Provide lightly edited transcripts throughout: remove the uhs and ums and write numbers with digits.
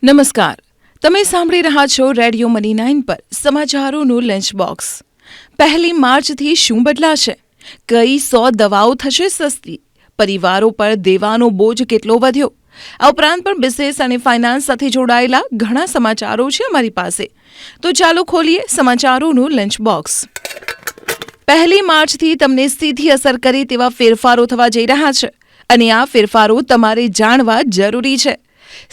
નમસ્કાર, તમે સાંભળી રહ્યા છો રેડિયો મની 9 પર સમાચારોનું લંચ બોક્સ। 1 માર્ચથી શું બદલાશે? કઈ 100 દવાઓ થશે સસ્તી? પરિવારો પર દેવાનો બોજ કેટલો વધ્યો? આ ઉપરાંત પણ બિઝનેસ અને ફાઇનાન્સ સાથે જોડાયેલા ઘણા સમાચારો છે અમારી પાસે। તો ચાલો ખોલીએ સમાચારોનું લંચ બોક્સ। 1 માર્ચથી તમને સીધી અસર કરે તેવા ફેરફારો થવા જઈ રહ્યા છે અને આ ફેરફારો તમારે જાણવા જરૂરી છે।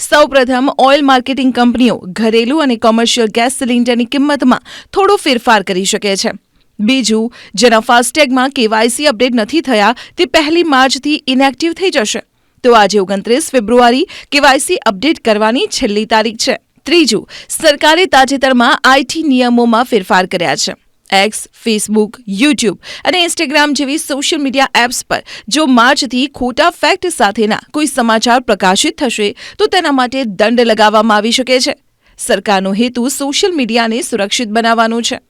સૌપ્રથમ, ઓઇલ માર્કેટિંગ કંપનીઓ ઘરેલું અને કોમર્શિયલ ગેસ સિલિન્ડરની કિંમતમાં થોડો ફેરફાર કરી શકે છે। બીજું, જેના ફાસ્ટેગમાં કેવાયસી અપડેટ નથી થયા તે 1 માર્ચથી ઇનએક્ટિવ થઈ જશે। તો આજે 29 ફેબ્રુઆરી કેવાયસી અપડેટ કરવાની છેલ્લી તારીખ છે। ત્રીજું, સરકારે તાજેતરમાં આઈટી નિયમોમાં ફેરફાર કર્યા છે। એક્સ, ફેસબુક, યુટ્યુબ અને ઇન્સ્ટાગ્રામ જેવી સોશિયલ મીડિયા એપ્સ પર જો માર્ચથી ખોટા ફેક્ટ સાથેના કોઈ સમાચાર પ્રકાશિત થશે તો તેના માટે દંડ લગાવવામાં આવી શકે છે। સરકારનો હેતુ સોશિયલ મીડિયાને સુરક્ષિત બનાવવાનો છે।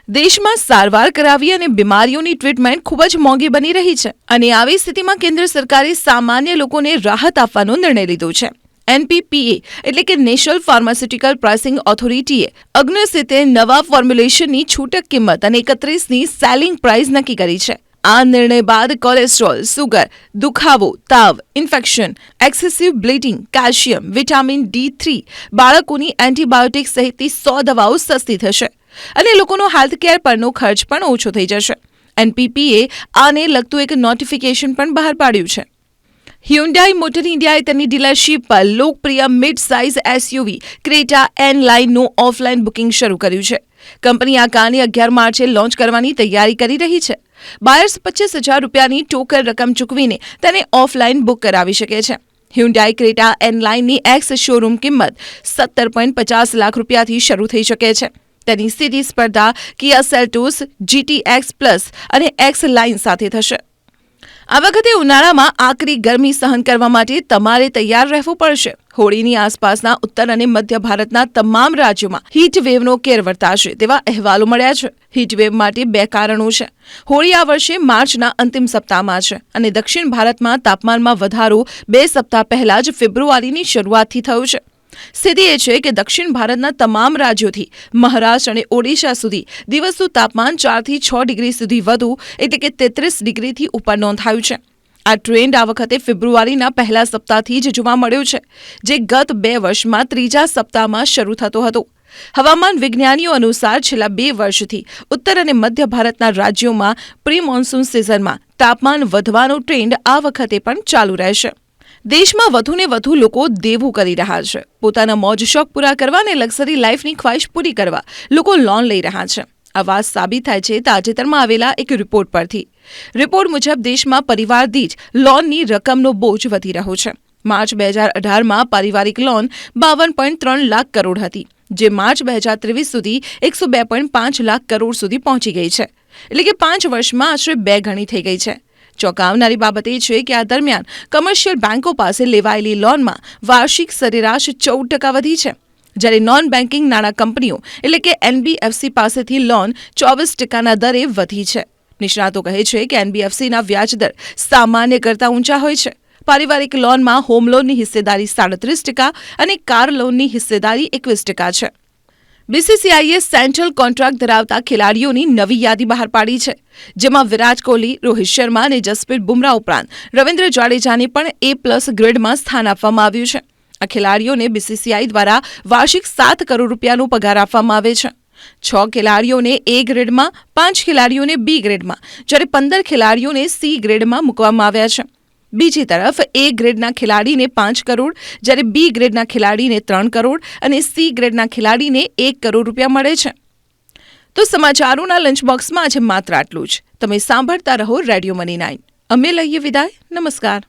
દેશમાં સારવાર કરાવી અને બીમારીઓની ટ્રીટમેન્ટ ખૂબ જ મોંઘી બની રહી છે અને આવી સ્થિતિમાં કેન્દ્ર સરકારે સામાન્ય લોકોને રાહત આપવાનો નિર્ણય લીધો છે। NPPA એટલે કે નેશનલ ફાર્માસ્યુટિકલ પ્રાઇસિંગ ઓથોરિટીએ 19 નવા ફોર્મ્યુલેશનની છૂટક કિંમત અને 31ની સેલિંગ પ્રાઇસ નક્કી કરી છે। આ નિર્ણય બાદ કોલેસ્ટ્રોલ, સુગર, દુખાવો, તાવ, infection, excessive bleeding, calcium, vitamin D3, બાળકોની એન્ટીબાયોટિક સહિતની 100 દવાઓ સસ્તી થશે અને લોકોનો હેલ્થકેર પરનો ખર્ચ પણ ઓછો થઈ જશે। NPPA આને લગતું એક નોટિફિકેશન પણ બહાર પાડ્યું છે। હ્યુન્ડાઈ મોટર ઇન્ડિયાએ તેની ડીલરશીપ પર લોકપ્રિય mid size SUV Creta N લાઇનનું ઓફલાઇન બુકિંગ શરૂ કર્યું છે। કંપની આ કારને 11 માર્ચે લોન્ચ કરવાની તૈયારી કરી રહી છે। બાયર્સ 25,000 રૂપિયાની ટોકન રકમ ચૂકવીને તેને ઓફલાઇન બુક કરાવી શકે છે। હ્યુન્ડાઈ ક્રેટા એન લાઇનની એક્સ શોરૂમ કિંમત 17.50 લાખ રૂપિયાથી શરૂ થઈ શકે છે। તેની સીધી સ્પર્ધા કિયા સેલ્ટોસ, GT-X પ્લસ અને એક્સ લાઇન સાથે થશે। આ વખતે ઉનાળામાં આકરી ગરમી સહન કરવા માટે તમારે તૈયાર રહેવું પડશે। હોળીની આસપાસના ઉત્તર અને મધ્ય ભારતના તમામ રાજ્યોમાં હીટવેવનો કેર વર્તાશે તેવા અહેવાલો મળ્યા છે। હીટવેવ માટે 2 કારણો છે। હોળી આ વર્ષે માર્ચના અંતિમ સપ્તાહમાં છે અને દક્ષિણ ભારતમાં તાપમાનમાં વધારો 2 સપ્તાહ પહેલા જ ફેબ્રુઆરીની શરૂઆતથી થયો છે। સ્થિતિ એ છે કે દક્ષિણ ભારતના તમામ રાજ્યોથી મહારાષ્ટ્ર અને ઓડિશા સુધી દિવસનું તાપમાન 4 થી 6 ડિગ્રી સુધી વધુ એટલે કે 33 ડિગ્રીથી ઉપર નોંધાયું છે। આ ટ્રેન્ડ આ વખતે ફેબ્રુઆરીના પહેલા સપ્તાહથી જ જોવા મળ્યો છે, જે ગત 2 વર્ષમાં ત્રીજા સપ્તાહમાં શરૂ થતો હતો। હવામાન વિજ્ઞાનીઓ અનુસાર છેલ્લા 2 વર્ષથી ઉત્તર અને મધ્ય ભારતના રાજ્યોમાં પ્રી મોન્સૂન સિઝનમાં તાપમાન વધવાનો ટ્રેન્ડ આ વખતે પણ ચાલુ રહેશે। દેશમાં વધુને વધુ લોકો દેવું કરી રહ્યા છે। પોતાના મોજ શોખ પૂરા કરવા અને લક્ઝરી લાઈફની ખ્વાહિશ પૂરી કરવા લોકો લોન લઈ રહ્યા છે। આ વાત સાબિત થાય છે તાજેતરમાં આવેલા એક રિપોર્ટ પરથી। રિપોર્ટ મુજબ દેશમાં પરિવાર દીઠ લોનની રકમનો બોજ વધી રહ્યો છે। માર્ચ 2018માં પારિવારિક લોન 52.3 લાખ કરોડ હતી, જે માર્ચ 2023 સુધી 102.5 લાખ કરોડ સુધી પહોંચી ગઈ છે, એટલે કે 5 વર્ષમાં આશરે 2 ગણી થઈ ગઈ છે। ચોંકાવનારી બાબત એ છે કે આ દરમિયાન કમર્શિયલ બેન્કો પાસે લેવાયેલી લોનમાં વાર્ષિક સરેરાશ 14% વધી છે, જ્યારે નોન બેન્કિંગ નાણાં કંપનીઓ એટલે કે NBFC પાસેથી લોન 24%ના દરે વધી છે। નિષ્ણાતો કહે છે કે NBFCના વ્યાજદર સામાન્ય કરતાં ઊંચા હોય છે। પારિવારિક લોનમાં હોમ લોનની હિસ્સેદારી 37% અને કાર લોનની હિસ્સેદારી 21% છે। BCCIએ સેન્ટ્રલ કોન્ટ્રાક્ટ ધરાવતા ખેલાડીઓની નવી યાદી બહાર પાડી છે, જેમાં વિરાટ કોહલી, રોહિત શર્મા અને જસપ્રીત બુમરાહ ઉપરાંત રવિન્દ્ર જાડેજાને પણ A+ ગ્રેડમાં સ્થાન આપવામાં આવ્યું છે। આ ખેલાડીઓને BCCI દ્વારા વાર્ષિક 7 કરોડ રૂપિયાનો પગાર આપવામાં આવે છે। 6 ખેલાડીઓને A ગ્રેડમાં, 5 ખેલાડીઓને B ગ્રેડમાં, જ્યારે 15 ખેલાડીઓને C ગ્રેડમાં મૂકવામાં આવ્યા છે। બીજી તરફ A ગ્રેડના ખેલાડીને 5 કરોડ, જ્યારે B ગ્રેડના ખેલાડીને 3 કરોડ અને C ગ્રેડના ખેલાડીને 1 કરોડ રૂપિયા મળે છે। તો સમાચારોના લંચ બોક્સમાં આજે માત્ર આટલું જ। તમે સાંભળતા રહો રેડિયો મની 9। અમે લઈએ વિદાય। નમસ્કાર।